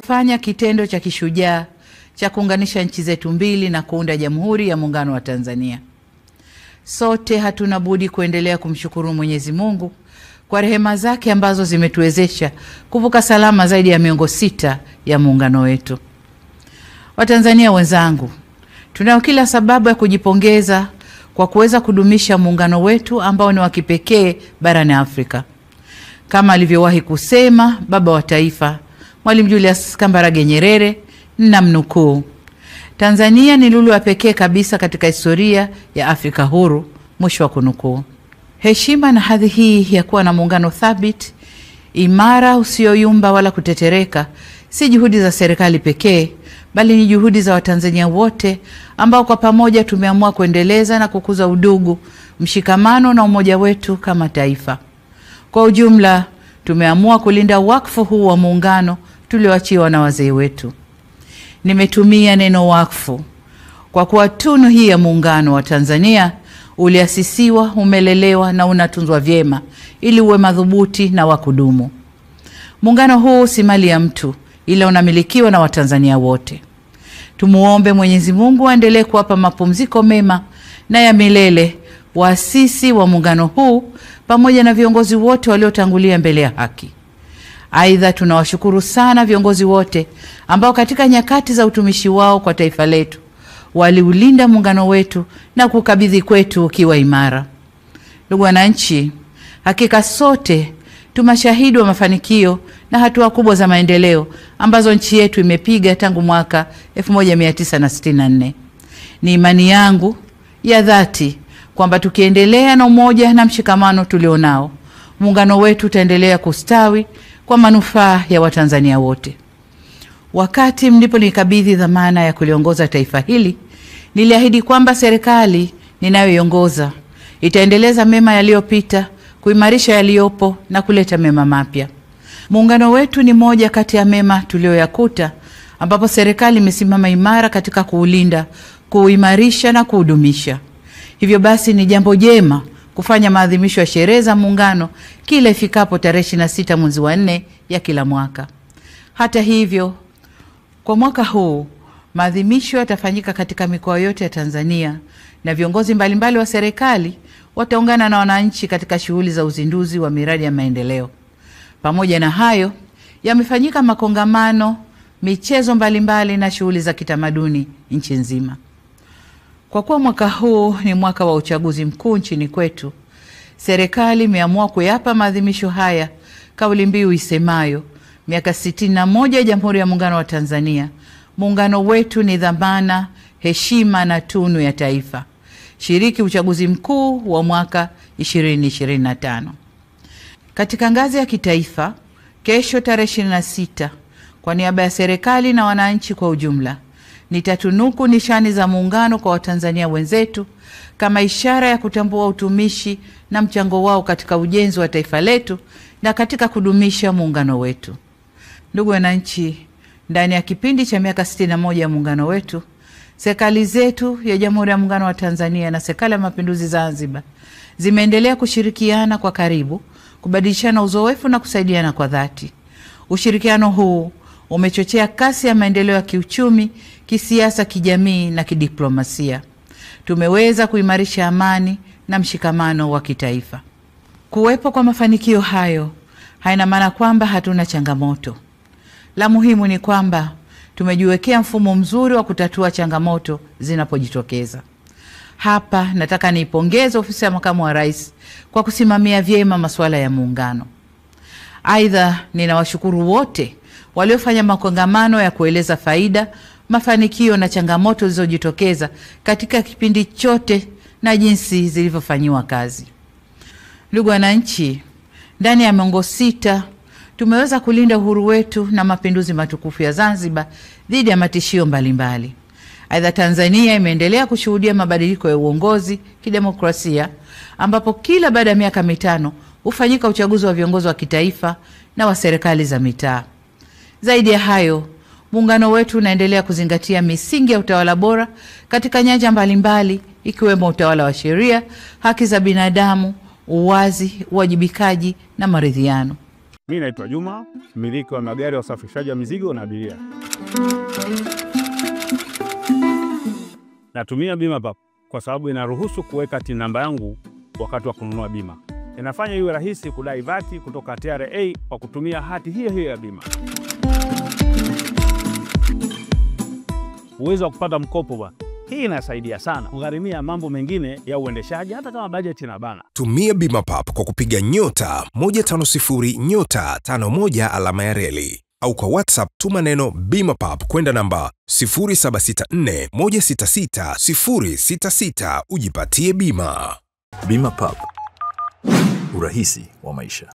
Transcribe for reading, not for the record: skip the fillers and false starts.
kufanya kitendo cha kishujaa cha kuunganisha nchi zetu mbili na kuunda Jamhuri ya Muungano wa Tanzania. Sote hatuna budi kuendelea kumshukuru Mwenyezi Mungu kwa rehema zake ambazo zimetuwezesha kuvuka salama zaidi ya miongo 6 ya muungano wetu. Watanzania wenzangu, tunao kila sababu ya kujipongeza kwa kuweza kudumisha muungano wetu ambao ni wa kipekee barani Afrika. Kama alivyowahi kusema baba wa taifa Mwalimu Julius Kambarage Nyerere, namnukuu, Tanzania ni lulu ya pekee kabisa katika historia ya Afrika huru, mwisho wa kunukuu. Heshima na hadhi hii ya kuwa na muungano thabiti, imara, usioyumba wala kutetereka, si juhudi za serikali pekee, bali ni juhudi za Watanzania wote ambao kwa pamoja tumeamua kuendeleza na kukuza udugu, mshikamano na umoja wetu kama taifa. Kwa ujumla, tumeamua kulinda wakfu huu wa muungano tulioachiwa na wazee wetu. Nimetumia neno wakfu kwa kuwa tunu hii ya muungano wa Tanzania uliasisiwa, umelelewa na unatunzwa vyema ili uwe madhubuti na wa kudumu. Muungano huu si mali ya mtu, ila unamilikiwa na Watanzania wote. Tumuombe Mwenyezi Mungu aendelee kuwapa mapumziko mema na ya milele waasisi wa muungano huu pamoja na viongozi wote waliotangulia mbele ya haki. Aidha, tunawashukuru sana viongozi wote ambao katika nyakati za utumishi wao kwa taifa letu waliulinda muungano wetu na kukabidhi kwetu ukiwa imara. Ndugu wananchi, hakika sote tumashahidi wa mafanikio na hatua kubwa za maendeleo ambazo nchi yetu imepiga tangu mwaka 1964. Ni imani yangu ya dhati kwamba tukiendelea na umoja na mshikamano tulionao, muungano wetu utaendelea kustawi kwa manufaa ya Watanzania wote. Wakati mliponikabidhi dhamana ya kuliongoza taifa hili, niliahidi kwamba serikali ninayoiongoza itaendeleza mema yaliyopita, kuimarisha yaliyopo na kuleta mema mapya. Muungano wetu ni moja kati ya mema tulioyakuta, ambapo serikali imesimama imara katika kuulinda, kuimarisha na kuhudumisha. Hivyo basi ni jambo jema kufanya maadhimisho ya sherehe za muungano kila ifikapo tarehe 26 mwezi wa 4 ya kila mwaka. Hata hivyo, kwa mwaka huu maadhimisho yatafanyika katika mikoa yote ya Tanzania na viongozi mbalimbali wa serikali wataungana na wananchi katika shughuli za uzinduzi wa miradi ya maendeleo. Pamoja na hayo, yamefanyika makongamano, michezo mbalimbali na shughuli za kitamaduni nchi nzima. Kwa kuwa mwaka huu ni mwaka wa uchaguzi mkuu nchini kwetu, serikali imeamua kuyapa maadhimisho haya kauli mbiu isemayo miaka 61 Jamhuri ya Muungano wa Tanzania. Muungano wetu ni dhamana, heshima na tunu ya taifa. Shiriki uchaguzi mkuu wa mwaka 2025. Katika ngazi ya kitaifa, kesho tarehe 26, kwa niaba ya serikali na wananchi kwa ujumla, nitatunuku nishani za muungano kwa Watanzania wenzetu kama ishara ya kutambua utumishi na mchango wao katika ujenzi wa taifa letu na katika kudumisha muungano wetu. Ndugu wananchi, ndani ya kipindi cha miaka 61 ya muungano wetu, serikali zetu ya Jamhuri ya Muungano wa Tanzania na Serikali ya Mapinduzi Zanzibar zimeendelea kushirikiana kwa karibu, kubadilishana uzoefu na kusaidiana kwa dhati. Ushirikiano huu umechochea kasi ya maendeleo ya kiuchumi, kisiasa, kijamii na kidiplomasia. Tumeweza kuimarisha amani na mshikamano wa kitaifa. Kuwepo kwa mafanikio hayo haina maana kwamba hatuna changamoto. La muhimu ni kwamba tumejiwekea mfumo mzuri wa kutatua changamoto zinapojitokeza. Hapa nataka niipongeze Ofisi ya Makamu wa Rais kwa kusimamia vyema masuala ya muungano. Aidha, ninawashukuru wote waliofanya makongamano ya kueleza faida, mafanikio na changamoto zilizojitokeza katika kipindi chote na jinsi zilivyofanyiwa kazi. Ndugu wananchi, ndani ya miongo 6 tumeweza kulinda uhuru wetu na mapinduzi matukufu ya Zanzibar dhidi ya matishio mbalimbali. Aidha, Tanzania imeendelea kushuhudia mabadiliko ya uongozi kidemokrasia, ambapo kila baada ya miaka 5 hufanyika uchaguzi wa viongozi wa kitaifa na wa serikali za mitaa. Zaidi ya hayo, muungano wetu unaendelea kuzingatia misingi ya utawala bora katika nyanja mbalimbali, ikiwemo utawala wa sheria, haki za binadamu, uwazi, uwajibikaji na maridhiano. Mimi naitwa Juma, mmiliki wa magari ya usafirishaji wa mizigo na abiria. Natumia bima papo kwa sababu inaruhusu kuweka TIN namba yangu wakati wa kununua bima. Inafanya iwe rahisi kudai vati kutoka TRA kwa kutumia hati hiyo ya bima. Uwezo wa kupata mkopo bwana. Hii inasaidia sana kugharimia mambo mengine ya uendeshaji hata kama bajeti inabana. Tumia bima papo kwa kupiga *150*51 alama ya reli. Au kwa WhatsApp tuma neno bima pap kwenda namba 0764166066 ujipatie bima. Bima pap. Urahisi wa maisha.